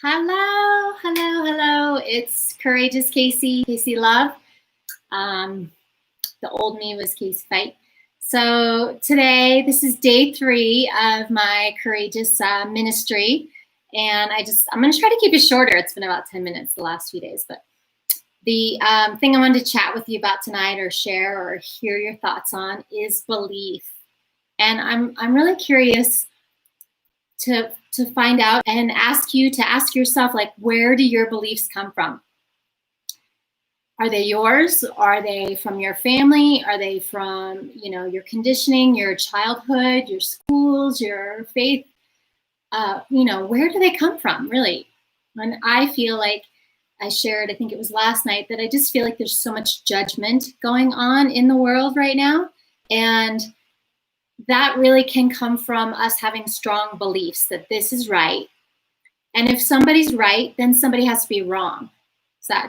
Hello. It's Courageous Casey Love. The old me was Casey Fight. So today, this is day 3 of my Courageous ministry. And I'm going to try to keep it shorter. It's been about 10 minutes the last few days. But the thing I wanted to chat with you about tonight or share or hear your thoughts on is belief. And I'm really curious to find out and ask you to ask yourself, like, where do your beliefs come from? Are they yours? Are they from your family? Are they from, your conditioning, your childhood, your schools, your faith? Where do they come from, really? And I feel like I shared, I think it was last night, that I just feel like there's so much judgment going on in the world right now. And that really can come from us having strong beliefs that this is right. And if somebody's right, then somebody has to be wrong.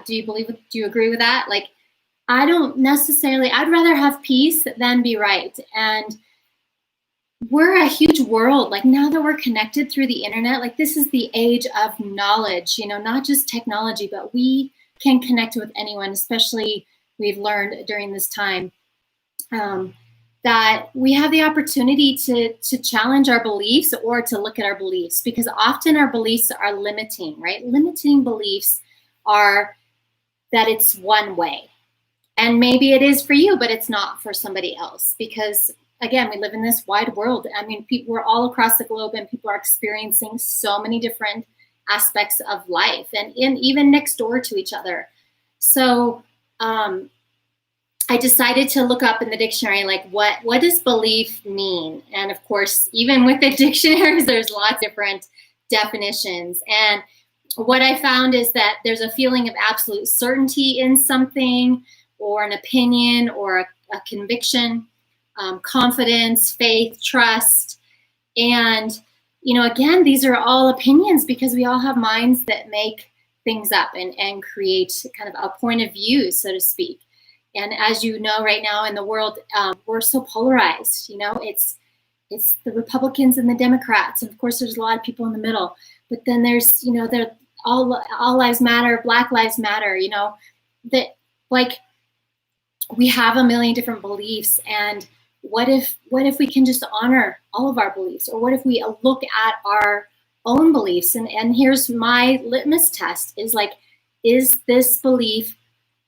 Do you agree with that? Like, I'd rather have peace than be right. And we're a huge world. Like, now that we're connected through the internet, like, this is the age of knowledge, not just technology, but we can connect with anyone, especially we've learned during this time. That we have the opportunity to challenge our beliefs or to look at our beliefs, because often our beliefs are limiting, right? Limiting beliefs are that it's one way. And maybe it is for you, but it's not for somebody else, because again, we live in this wide world. I mean, we're all across the globe and people are experiencing so many different aspects of life and even next door to each other. So, I decided to look up in the dictionary, like, what does belief mean? And of course, even with the dictionaries, there's lots of different definitions. And what I found is that there's a feeling of absolute certainty in something, or an opinion, or a conviction, confidence, faith, trust. And, again, these are all opinions because we all have minds that make things up and create kind of a point of view, so to speak. And as you know, right now in the world, we're so polarized. It's the Republicans and the Democrats, and of course, there's a lot of people in the middle. But then there's, there all lives matter, Black Lives Matter. That, like, we have a million different beliefs, and what if we can just honor all of our beliefs, or what if we look at our own beliefs? And here's my litmus test: is this belief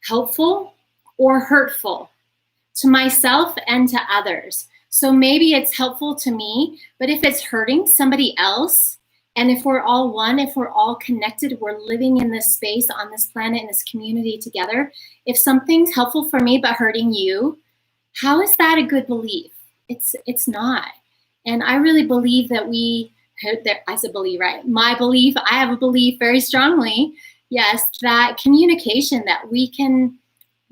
helpful or hurtful to myself and to others? So maybe it's helpful to me, but if it's hurting somebody else, and if we're all one, if we're all connected, we're living in this space on this planet, in this community together, if something's helpful for me but hurting you, how is that a good belief? It's not. And I really believe that I said believe, right? I have a belief very strongly, yes, that communication, that we can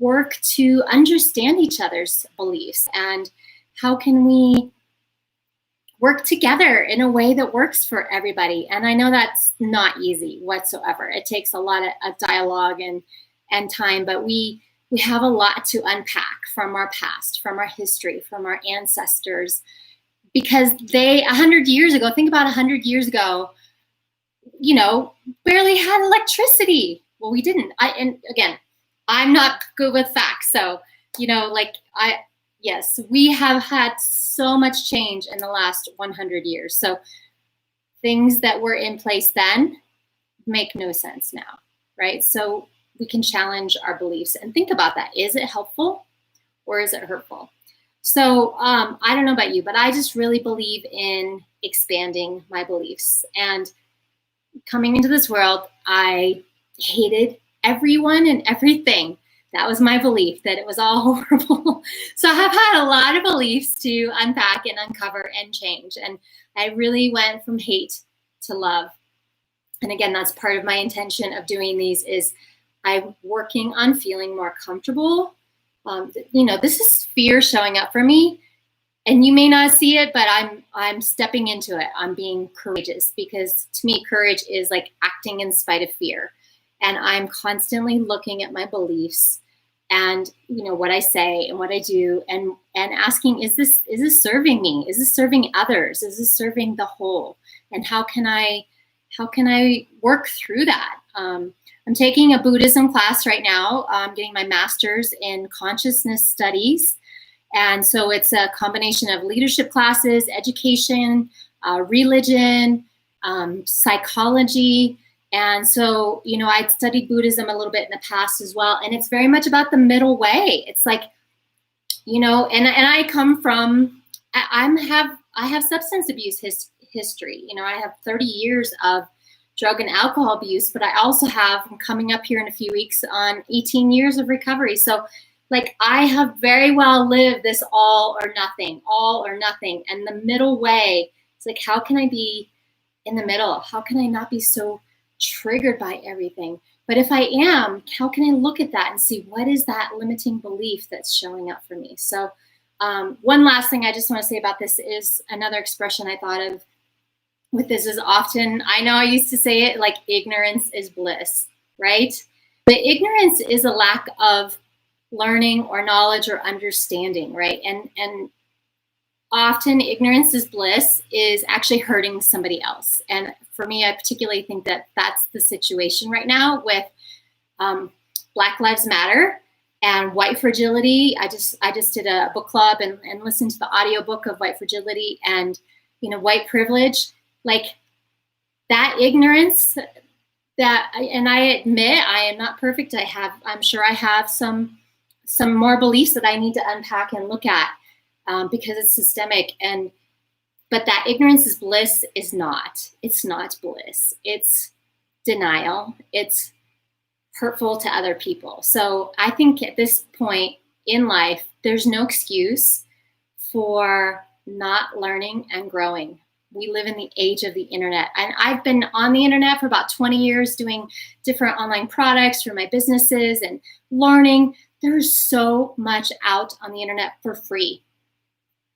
work to understand each other's beliefs, and how can we work together in a way that works for everybody. And I know that's not easy whatsoever. It takes a lot of dialogue and time, but we have a lot to unpack from our past, from our history, from our ancestors, because 100 years ago, think about 100 years ago, barely had electricity. Well, we didn't. And again, I'm not good with facts. So, yes, we have had so much change in the last 100 years. So things that were in place then make no sense now, right? So we can challenge our beliefs and think about that. Is it helpful or is it hurtful? So I don't know about you, but I just really believe in expanding my beliefs. And coming into this world, I hated everyone and everything. That was my belief, that it was all horrible. So I have had a lot of beliefs to unpack and uncover and change. And I really went from hate to love. And again, that's part of my intention of doing these, is I'm working on feeling more comfortable. This is fear showing up for me. And you may not see it, but I'm stepping into it. I'm being courageous, because to me, courage is like acting in spite of fear. And I'm constantly looking at my beliefs and, what I say and what I do, and asking, is this serving me? Is this serving others? Is this serving the whole? And how can I how can I work through that? I'm taking a Buddhism class right now. I'm getting my master's in consciousness studies. And so it's a combination of leadership classes, education, religion, psychology. And so, you know, I'd studied Buddhism a little bit in the past as well. And it's very much about the middle way. It's like, you know, and I come from, I have substance abuse history. You know, I have 30 years of drug and alcohol abuse, but I also have, I'm coming up here in a few weeks on 18 years of recovery. So like I have very well lived this all or nothing. And the middle way, it's like, how can I be in the middle? How can I not be so triggered by everything? But if I am, how can I look at that and see what is that limiting belief that's showing up for me? So one last thing I just want to say about this is another expression I thought of with this is often, I know I used to say it like ignorance is bliss, right? But ignorance is a lack of learning or knowledge or understanding, right? And often ignorance is bliss is actually hurting somebody else. And for me, I particularly think that that's the situation right now with Black Lives Matter and white fragility. I just did a book club and listened to the audiobook of white fragility and, you know, white privilege, like that ignorance that, and I admit I am not perfect. I'm sure I have some more beliefs that I need to unpack and look at because it's systemic. But that ignorance is bliss is not. It's not bliss. It's denial. It's hurtful to other people. So I think at this point in life, there's no excuse for not learning and growing. We live in the age of the internet. And I've been on the internet for about 20 years doing different online products for my businesses and learning. There's so much out on the internet for free.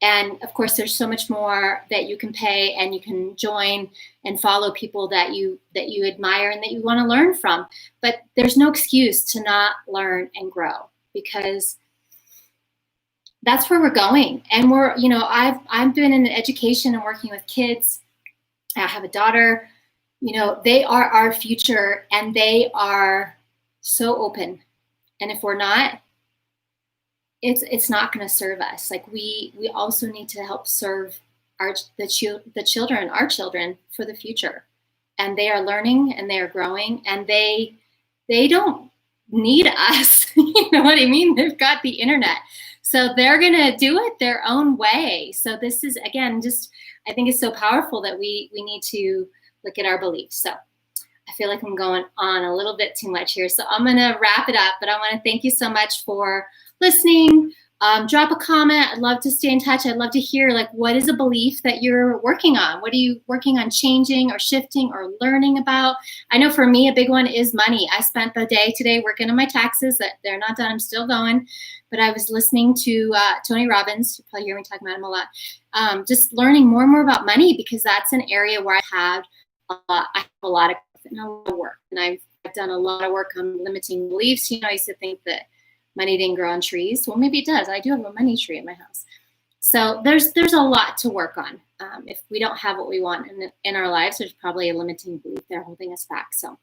And of course, there's so much more that you can pay and you can join and follow people that you admire and that you want to learn from. But there's no excuse to not learn and grow because that's where we're going. And we're, you know, I've been in education and working with kids. I have a daughter, you know, they are our future and they are so open. And if we're not, it's not going to serve us. Like we also need to help serve the children, our children for the future. And they are learning and they are growing and they don't need us. You know what I mean? They've got the internet. So they're going to do it their own way. So this is, again, just, I think it's so powerful that we need to look at our beliefs. So I feel like I'm going on a little bit too much here. So I'm going to wrap it up, but I want to thank you so much for listening. Drop a comment. I'd love to stay in touch. I'd love to hear, like, what is a belief that you're working on? What are you working on changing or shifting or learning about? I know for me, a big one is money. I spent the day today working on my taxes. That they're not done. I'm still going. But I was listening to Tony Robbins. You probably hear me talk about him a lot. Just learning more and more about money because that's an area where I have a lot of work. And I've done a lot of work on limiting beliefs. You know, I used to think that money didn't grow on trees. Well, maybe it does. I do have a money tree in my house. So there's a lot to work on. If we don't have what we want in our lives, there's probably a limiting belief there holding us back. So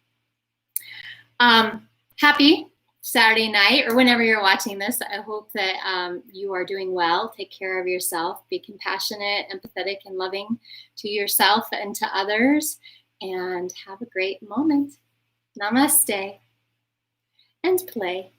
happy Saturday night or whenever you're watching this. I hope that you are doing well. Take care of yourself. Be compassionate, empathetic, and loving to yourself and to others. And have a great moment. Namaste. And play.